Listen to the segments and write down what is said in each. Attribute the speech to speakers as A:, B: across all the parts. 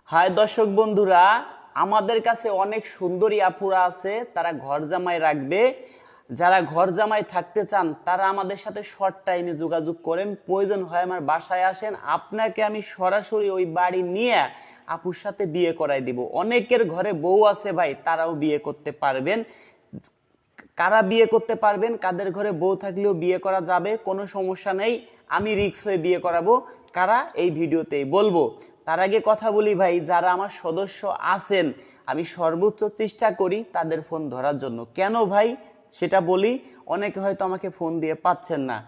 A: High দর্শক বন্ধুরা, আমাদের কাছে অনেক সুন্দরী আপুরা আছে, তারা ঘর জামাই রাখবে। যারা ঘর জামাই থাকতে চান তারা আমাদের সাথে শর্ট টাইমে যোগাযোগ করেন, প্রয়োজন হয় আমার বাসায় আসেন, আপনাকে আমি সরাসরি ওই বাড়ি নিয়ে আপুর সাথে বিয়ে করাই দিব। অনেকের ঘরে বউ আছে ভাই, তারাও বিয়ে করতে পারবেন। কারা বিয়ে করতে পারবেন, কাদের ঘরে বউ থাকলেও বিয়ে করা যাবে, কোনো সমস্যা নেই। আমি রিক্স হয়ে বিয়ে করাবো, কারা এই ভিডিওতেই বলবো। তার আগে কথা বলি ভাই, যারা আমার সদস্য আছেন আমি সর্বোচ্চ চেষ্টা করি তাদের ফোন ধরার জন্য। কেন ভাই সেটা বলি, অনেকে হয়তো আমাকে ফোন দিয়ে পাচ্ছেন না।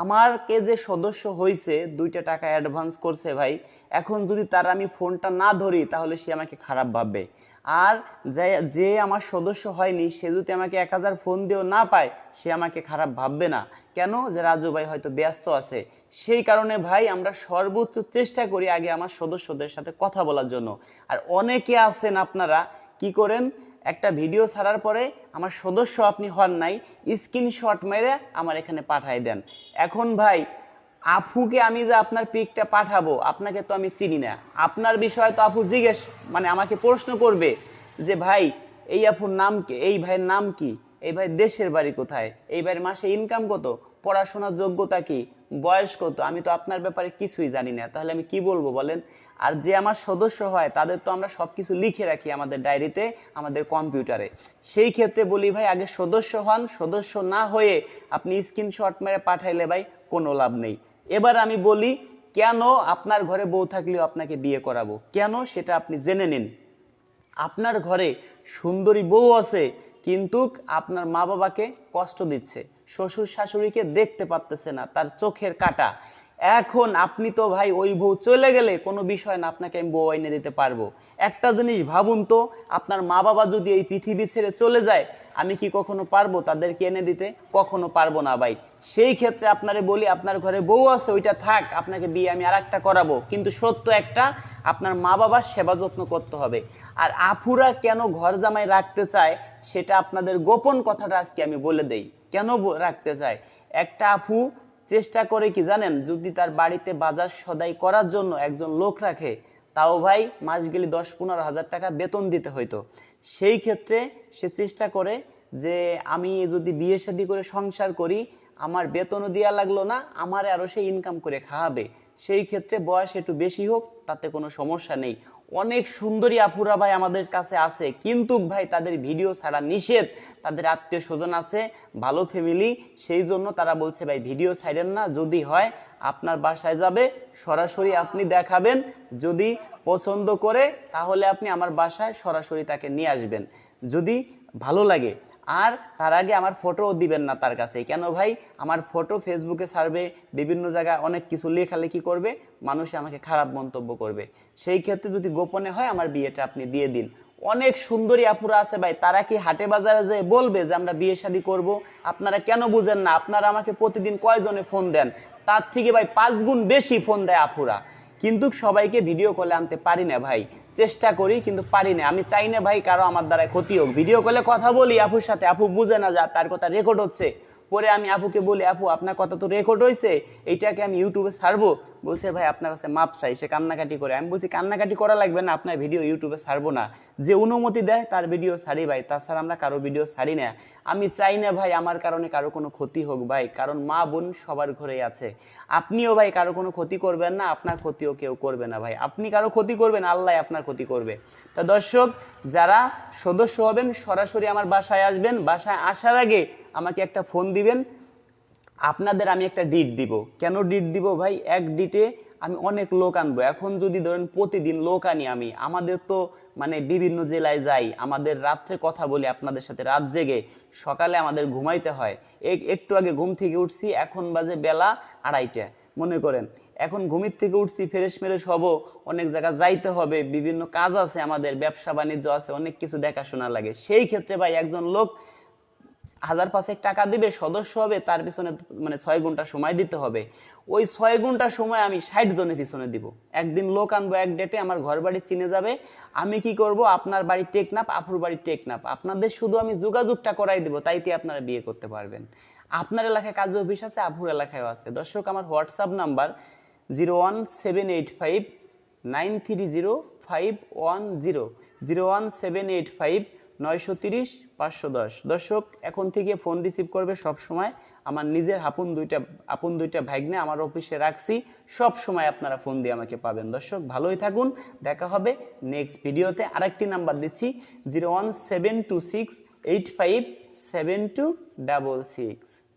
A: আমার কে যে সদস্য হয়েছে 2টা টাকা অ্যাডভান্স করছে ভাই, এখন যদি তার আমি ফোনটা না ধরি তাহলে সে আমাকে খারাপ ভাববে। আর যে আমার সদস্য হয়নি সে যদি আমাকে 1000 ফোন দিয়েও না পায় সে আমাকে খারাপ ভাববে না। কেন? যে রাজু ভাই হয়তো ব্যস্ত আছে। সেই কারণে ভাই আমরা সর্বোচ্চ চেষ্টা করি আগে আমার সদস্যদের সাথে কথা বলার জন্য। আর অনেকে আছেন আপনারা কি করেন, একটা ভিডিও ছাড়ার পরে আমার সদস্য আপনি হন নাই, স্ক্রিনশট মেরে আমার এখানে পাঠাই দেন। এখন ভাই আফুকে আমি যে আপনার পিকটা পাঠাবো, আপনাকে তো আমি চিনি না, আপনার বিষয়ে তো আফু জিজ্ঞেস আমাকে প্রশ্ন করবে যে ভাই এই আফুর নাম কি, এই ভাইয়ের নাম কি, এই ভাই দেশের বাড়ি কোথায়, এই ভাইয়ের মাসে ইনকাম কত, পড়াশোনার যোগ্যতা কি, বয়স কত। আমি তো আপনার ব্যাপারে কিছুই জানি না, তাহলে আমি কি বলবো বলেন। আর যে আমার সদস্য হয় তাদের তো আমরা সবকিছু লিখে রাখি আমাদের ডায়েরিতে, আমাদের কম্পিউটারে। সেই ক্ষেত্রে বলি ভাই আগে সদস্য হন, সদস্য না হয়ে আপনি স্ক্রিনশট মেরে পাঠাইলে ভাই কোনো লাভ নেই। এবার আমি বলি কেন আপনার ঘরে বউ থাকলেও আপনাকে বিয়ে করাবো, কেন সেটা আপনি জেনে নিন। আপনার ঘরে সুন্দরী বউ আছে কিন্তু আপনার মা বাবাকে কষ্ট দিচ্ছে, শ্বশুর শাশুড়িকে দেখতে পারতেছে না, তার চোখের কাটা। এখন আপনি তো ভাই ওই বউ চলে গেলে কোনো বিষয় না, আপনাকে আমি বউ এনে দিতে পারবো। একটা জিনিস ভাবুন তো, আপনার মা বাবা যদি এই পৃথিবী ছেড়ে চলে যায় আমি কি কখনো পারবো তাদেরকে এনে দিতে? কখনো পারবো না ভাই। সেই ক্ষেত্রে আপনারে বলি আপনার ঘরে বউ আছে ওইটা থাক, আপনাকে বিয়ে আমি আরেকটা করাবো, কিন্তু সত্য একটা, আপনার মা বাবার সেবা যত্ন করতে হবে। আর আফুরা কেন ঘর জামাই রাখতে চায় সেটা আপনাদের গোপন কথাটা আজকে আমি বলে দেই। কেন রাখতে চায়? একটা আফু চেষ্টা করে কি জানেন, যদি তার বাড়িতে বাজার সদাই করার জন্য একজন লোক রাখে, তাও ভাই মাস গেলে 10-15 হাজার টাকা বেতন দিতে হইতো। সেই ক্ষেত্রে সে চেষ্টা করে যে আমি যদি বিয়ে শাদী করে সংসার করি আমার বেতনও দেওয়া লাগলো না, আমার আরো সে ইনকাম করে খাওয়াবে। সেই ক্ষেত্রে বয়স একটু বেশি হোক তাতে কোনো সমস্যা নেই। অনেক সুন্দরী আপুরা ভাই আমাদের কাছে আছে, কিন্তু ভাই তাদের ভিডিও ছাড়া নিষেধ, তাদের আত্মীয় স্বজন আছে, ভালো ফ্যামিলি, সেই জন্য তারা বলছে ভাই ভিডিও ছাড়েন না, যদি হয় আপনার বাসায় যাবে, সরাসরি আপনি দেখাবেন, যদি পছন্দ করে তাহলে আপনি আমার বাসায় সরাসরি তাকে নিয়ে আসবেন, যদি ভালো লাগে। আর তার আগে আমার ফটোও দিবেন না তার কাছে। কেন ভাই? আমার ফটো ফেসবুকে ছাড়বে, বিভিন্ন জায়গায় অনেক কিছু লেখালেখি করবে, মানুষে আমাকে খারাপ মন্তব্য করবে। সেই ক্ষেত্রে যদি গোপনে হয় আমার বিয়েটা আপনি দিয়ে দিন। অনেক সুন্দরী আপুরা আছে ভাই, তারা কি হাটে বাজারে যেয়ে বলবে যে আমরা বিয়ে শাদী করবো? আপনারা কেন বুঝেন না? আপনারা আমাকে প্রতিদিন কয়জনে ফোন দেন, তার থেকে ভাই 5 গুণ বেশি ফোন দেয় আপুরা, কিন্তু সবাইকে ভিডিও কলে আনতে পারি না ভাই। চেষ্টা করি কিন্তু পারি না। আমি চাই না ভাই কারো আমার দ্বারা ক্ষতি হোক। ভিডিও কলে কথা বলি আপুর সাথে, আপু বুঝে না যা তার কথা রেকর্ড হচ্ছে, পরে আমি আপুকে বলি আপু আপনার কথা তো রেকর্ড হয়েছে, এইটাকে আমি ইউটিউবে ছাড়বো। বলছে ভাই আপনার কাছে মাপ চাই, সে কান্নাকাটি করে। আমি বলছি কান্নাকাটি করা লাগবে না, আপনার ভিডিও ইউটিউবে ছাড়বো না, যে অনুমতি দেয় তার ভিডিও ছাড়ি ভাই, তাছাড়া আমরা কারো ভিডিও ছাড়ি না। আমি চাই না ভাই আমার কারণে কারো কোনো ক্ষতি হোক ভাই, কারণ মা বোন সবার ঘরেই আছে। আপনিও ভাই কারো কোনো ক্ষতি করবেন না, আপনার ক্ষতিও কেউ করবে না ভাই। আপনি কারো ক্ষতি করবেন, আল্লাহ আপনার ক্ষতি করবে। তো দর্শক, যারা সদস্য হবেন সরাসরি আমার বাসায় আসবেন, বাসায় আসার আগে আমাকে একটা ফোন দিবেন। আপনাদের আমি একটা ডিট দিব। কেন ডিট দিব ভাই? এক ডিটে আমি অনেক লোক আনবো। এখন যদি ধরেন প্রতিদিন লোক আনি আমি, আমাদের তো মানে বিভিন্ন জেলায় যাই, আমাদের রাত্রে কথা বলি আপনাদের সাথে, রাত জেগে, সকালে আমাদের ঘুমাইতে হয়। একটু আগে ঘুম থেকে উঠছি, এখন বাজে বেলা 2:30, মনে করেন এখন ঘুমির থেকে উঠছি, ফ্রেশ মেরেশ হব, অনেক জায়গা যাইতে হবে, বিভিন্ন কাজ আছে, আমাদের ব্যবসা বাণিজ্য আছে, অনেক কিছু দেখাশোনা লাগে। সেই ক্ষেত্রে ভাই একজন লোক 1000-5 টাকা দিবে, সদস্য হবে, তার পিছনে মানে 6 ঘন্টা সময় দিতে হবে। ওই 6 ঘন্টা সময় আমি 60 জনের পিছনে দিব। একদিন লোক আনবো, এক ডেটে আমার ঘর বাড়ি চিনে যাবে। আমি কি করব, আপনার বাড়ি টেকনাফ, আপুর বাড়ি টেকনাফ, আপনাদের শুধু আমি যোগাযোগটা করাই দেবো, তাইতে আপনারা বিয়ে করতে পারবেন। আপনার এলাকায় কাজী অফিস আছে, আপুর এলাকায়ও আছে। দর্শক, আমার হোয়াটসঅ্যাপ নাম্বার 01785 930510 01785 930 510। দর্শক এখন থেকে ফোন রিসিভ করবে সব সময় আমার নিজের আপন দুইটা ভাগ্নে আমার অফিসে রাখছি, সব সময় আপনারা ফোন দিয়ে আমাকে পাবেন। দর্শক ভালোই থাকুন, দেখা হবে নেক্সট ভিডিওতে। আরেকটি নাম্বার দিচ্ছি 01726857266।